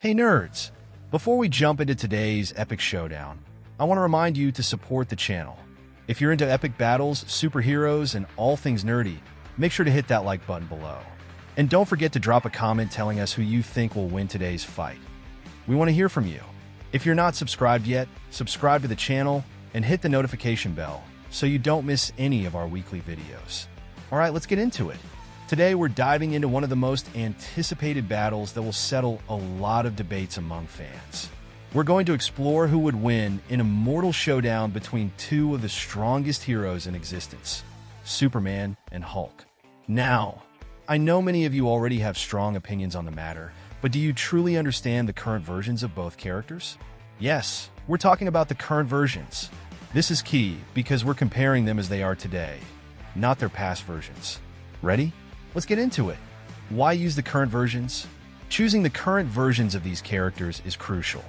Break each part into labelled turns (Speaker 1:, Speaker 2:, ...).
Speaker 1: Hey nerds! Before we jump into today's epic showdown, I want to remind you to support the channel. If you're into epic battles, superheroes, and all things nerdy, make sure to hit that like button below. And don't forget to drop a comment telling us who you think will win today's fight. We want to hear from you. If you're not subscribed yet, subscribe to the channel and hit the notification bell so you don't miss any of our weekly videos. Alright, let's get into it. Today we're diving into one of the most anticipated battles that will settle a lot of debates among fans. We're going to explore who would win in a mortal showdown between two of the strongest heroes in existence, Superman and Hulk. Now, I know many of you already have strong opinions on the matter, but do you truly understand the current versions of both characters? Yes, we're talking about the current versions. This is key because we're comparing them as they are today, not their past versions. Ready? Let's get into it. Why use the current versions? Choosing the current versions of these characters is crucial.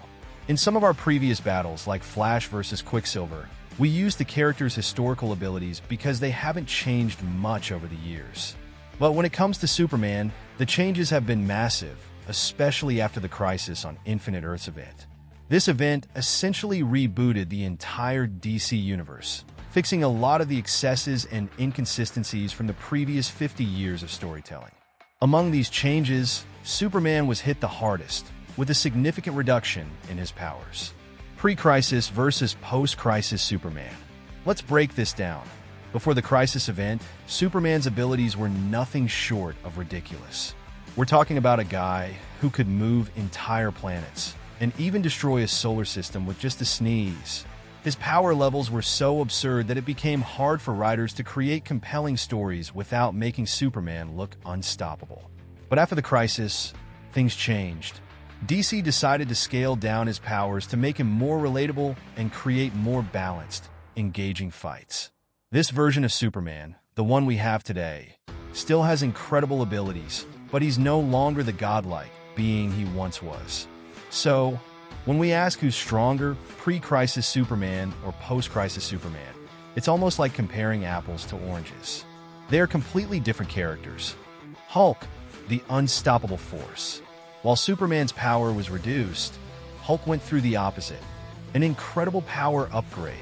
Speaker 1: In some of our previous battles, like Flash versus Quicksilver, we used the characters' historical abilities because they haven't changed much over the years. But when it comes to Superman, the changes have been massive, especially after the Crisis on Infinite Earths event. This event essentially rebooted the entire DC universe, fixing a lot of the excesses and inconsistencies from the previous 50 years of storytelling. Among these changes, Superman was hit the hardest, with a significant reduction in his powers. Pre-Crisis versus post-Crisis Superman. Let's break this down. Before the Crisis event, Superman's abilities were nothing short of ridiculous. We're talking about a guy who could move entire planets, and even destroy a solar system with just a sneeze. His power levels were so absurd that it became hard for writers to create compelling stories without making Superman look unstoppable. But after the Crisis, things changed. DC decided to scale down his powers to make him more relatable and create more balanced, engaging fights. This version of Superman, the one we have today, still has incredible abilities, but he's no longer the godlike being he once was. So, when we ask who's stronger, pre-Crisis Superman or post-Crisis Superman, it's almost like comparing apples to oranges. They are completely different characters. Hulk, the unstoppable force. While Superman's power was reduced, Hulk went through the opposite, an incredible power upgrade.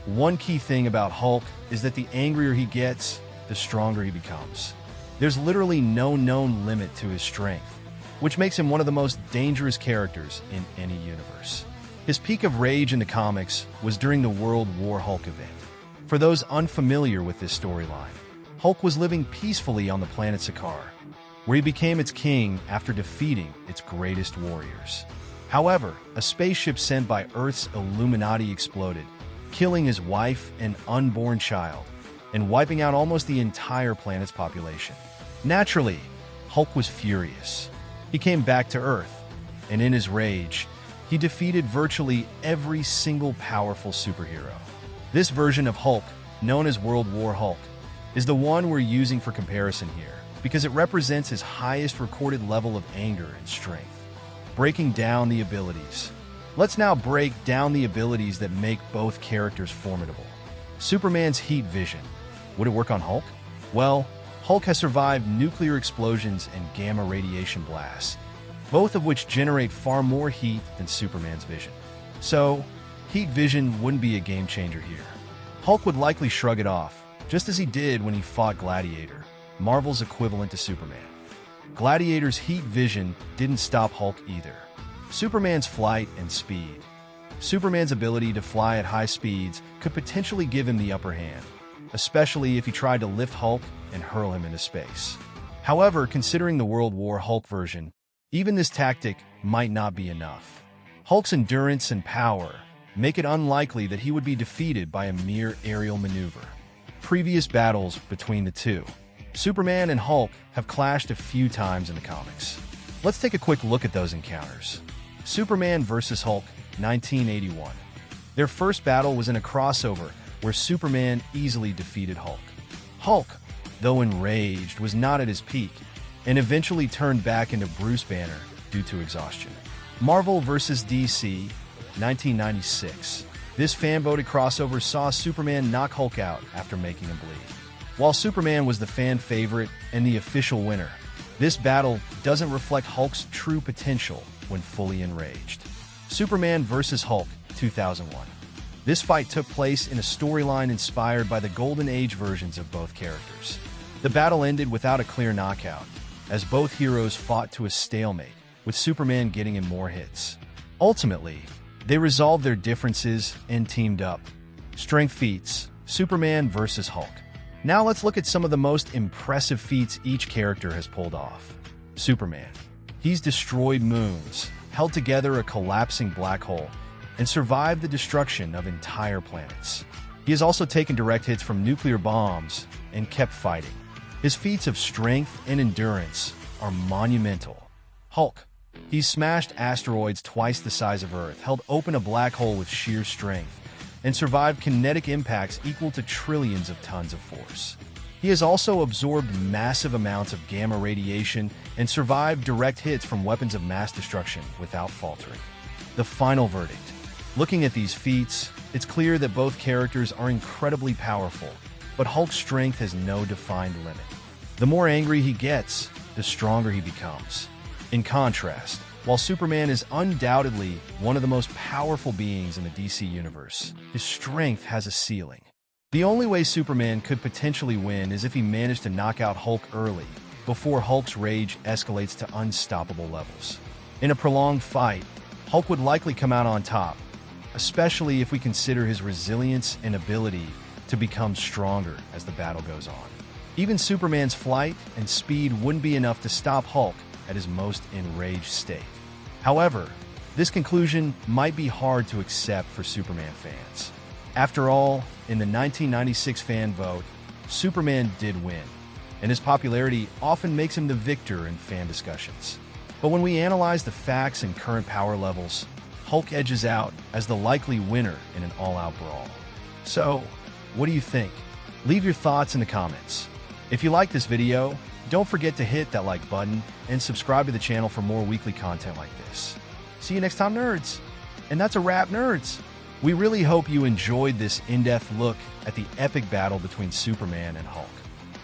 Speaker 1: One key thing about Hulk is that the angrier he gets, the stronger he becomes. There's literally no known limit to his strength, which makes him one of the most dangerous characters in any universe. His peak of rage in the comics was during the World War Hulk event. For those unfamiliar with this storyline, Hulk was living peacefully on the planet Sakaar, where he became its king after defeating its greatest warriors. However, a spaceship sent by Earth's Illuminati exploded, killing his wife and unborn child, and wiping out almost the entire planet's population. Naturally, Hulk was furious. He came back to Earth, and in his rage, he defeated virtually every single powerful superhero. This version of Hulk, known as World War Hulk, is the one we're using for comparison here, because it represents his highest recorded level of anger and strength. Breaking down the abilities. Let's now break down the abilities that make both characters formidable. Superman's heat vision. Would it work on Hulk? Well, Hulk has survived nuclear explosions and gamma radiation blasts, both of which generate far more heat than Superman's vision. So, heat vision wouldn't be a game changer here. Hulk would likely shrug it off, just as he did when he fought Gladiator, Marvel's equivalent to Superman. Gladiator's heat vision didn't stop Hulk either. Superman's flight and speed. Superman's ability to fly at high speeds could potentially give him the upper hand, especially if he tried to lift Hulk and hurl him into space. However, considering the World War Hulk version, even this tactic might not be enough. Hulk's endurance and power make it unlikely that he would be defeated by a mere aerial maneuver. Previous battles between the two, Superman and Hulk, have clashed a few times in the comics. Let's take a quick look at those encounters. Superman vs. Hulk, 1981. Their first battle was in a crossover where Superman easily defeated Hulk. Hulk, though enraged, was not at his peak, and eventually turned back into Bruce Banner due to exhaustion. Marvel vs. DC, 1996. This fan-voted crossover saw Superman knock Hulk out after making him bleed. While Superman was the fan favorite and the official winner, this battle doesn't reflect Hulk's true potential when fully enraged. Superman vs. Hulk, 2001. This fight took place in a storyline inspired by the Golden Age versions of both characters. The battle ended without a clear knockout, as both heroes fought to a stalemate, with Superman getting in more hits. Ultimately, they resolved their differences and teamed up. Strength feats, Superman vs. Hulk. Now let's look at some of the most impressive feats each character has pulled off. Superman. He's destroyed moons, held together a collapsing black hole, and survived the destruction of entire planets. He has also taken direct hits from nuclear bombs and kept fighting. His feats of strength and endurance are monumental. Hulk. He's smashed asteroids twice the size of Earth, held open a black hole with sheer strength, and survived kinetic impacts equal to trillions of tons of force. He has also absorbed massive amounts of gamma radiation and survived direct hits from weapons of mass destruction without faltering. The final verdict. Looking at these feats, it's clear that both characters are incredibly powerful, but Hulk's strength has no defined limit. The more angry he gets, the stronger he becomes. In contrast, while Superman is undoubtedly one of the most powerful beings in the DC universe, his strength has a ceiling. The only way Superman could potentially win is if he managed to knock out Hulk early, before Hulk's rage escalates to unstoppable levels. In a prolonged fight, Hulk would likely come out on top, especially if we consider his resilience and ability to become stronger as the battle goes on. Even Superman's flight and speed wouldn't be enough to stop Hulk at his most enraged state. However, this conclusion might be hard to accept for Superman fans. After all, in the 1996 fan vote, Superman did win, and his popularity often makes him the victor in fan discussions. But when we analyze the facts and current power levels, Hulk edges out as the likely winner in an all-out brawl. So, what do you think? Leave your thoughts in the comments. If you like this video, don't forget to hit that like button and subscribe to the channel for more weekly content like this. See you next time, nerds. And that's a wrap, nerds. We really hope you enjoyed this in-depth look at the epic battle between Superman and Hulk.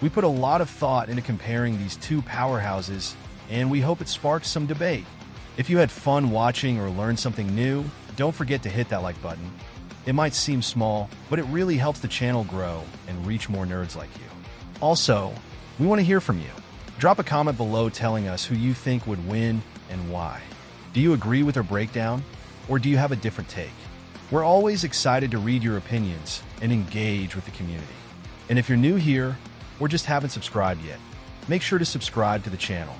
Speaker 1: We put a lot of thought into comparing these two powerhouses, and we hope it sparks some debate. If you had fun watching or learned something new, don't forget to hit that like button. It might seem small, but it really helps the channel grow and reach more nerds like you. Also, we want to hear from you. Drop a comment below telling us who you think would win and why. Do you agree with our breakdown, or do you have a different take? We're always excited to read your opinions and engage with the community. And if you're new here, or just haven't subscribed yet, make sure to subscribe to the channel.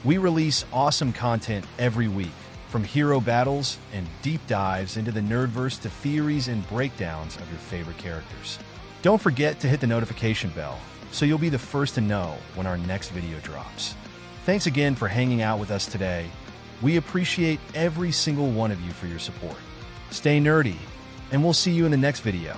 Speaker 1: We release awesome content every week, from hero battles and deep dives into the nerdverse to theories and breakdowns of your favorite characters. Don't forget to hit the notification bell, so you'll be the first to know when our next video drops. Thanks again for hanging out with us today. We appreciate every single one of you for your support. Stay nerdy, and we'll see you in the next video.